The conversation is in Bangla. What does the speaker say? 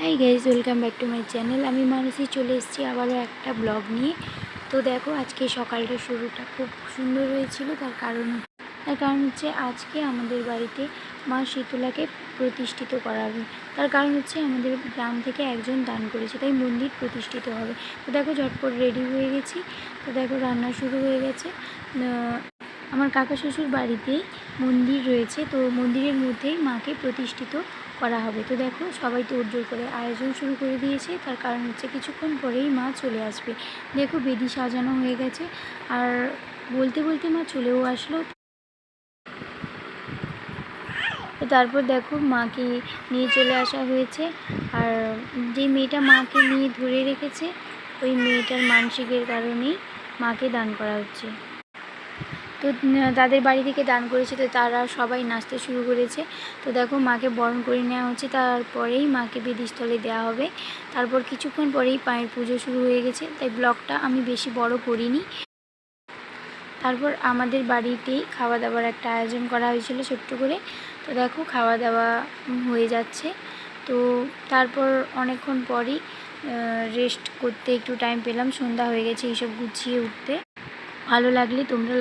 Hi guys, welcome back to my channel. আমি মানসী চলে এসেছি আবারও একটা ব্লগ নিয়ে। তো দেখো, আজকে সকালটা শুরুটা খুব সুন্দর হয়েছিল। তার কারণ হচ্ছে আজকে আমাদের বাড়িতে মা শীতলাকে প্রতিষ্ঠিত করা হবে। তার কারণ হচ্ছে আমাদের গ্রাম থেকে একজন দান করেছে, তাই মন্দির প্রতিষ্ঠিত হবে। তো দেখো, ঝটপট রেডি হয়ে গেছি। তো দেখো, রান্না শুরু হয়ে গেছে। আমার কাকা শ্বশুর বাড়িতেই মন্দির রয়েছে, তো মন্দিরের মধ্যেই মাকে প্রতিষ্ঠিত করা হবে। তো দেখো, সবাই তোড়জোড় করে আয়োজন শুরু করে দিয়েছে। তার কারণ হচ্ছে কিছুক্ষণ পরেই মা চলে আসবে। দেখো, বেদি সাজানো হয়ে গেছে, আর বলতে বলতে মা চলেও আসলো। তো তারপর দেখো, মাকে নিয়ে চলে আসা হয়েছে। আর যে মেয়েটা মাকে নিয়ে ধরে রেখেছে, ওই মেয়েটার মানসিকের কারণেই মাকে দান করা হচ্ছে। তো তাদের বাড়ি থেকে দান করেছে, তো তারা সবাই নাচতে শুরু করেছে। তো দেখো, মাকে বরণ করে নেওয়া হচ্ছে, তারপরেই মাকে বেদিস্থলে দেওয়া হবে। তারপর কিছুক্ষণ পরেই পায়ের পুজো শুরু হয়ে গেছে, তাই ব্লগটা আমি বেশি বড় করিনি। তারপর আমাদের বাড়িতেই খাওয়া দাওয়ার একটা আয়োজন করা হয়েছিল ছোট্ট করে। তো দেখো, খাওয়া দাওয়া হয়ে যাচ্ছে। তো তারপর অনেকক্ষণ পরই রেস্ট করতে একটু টাইম পেলাম। সন্ধ্যা হয়ে গেছে এইসব গুছিয়ে উঠতে। ভালো লাগলে তোমরা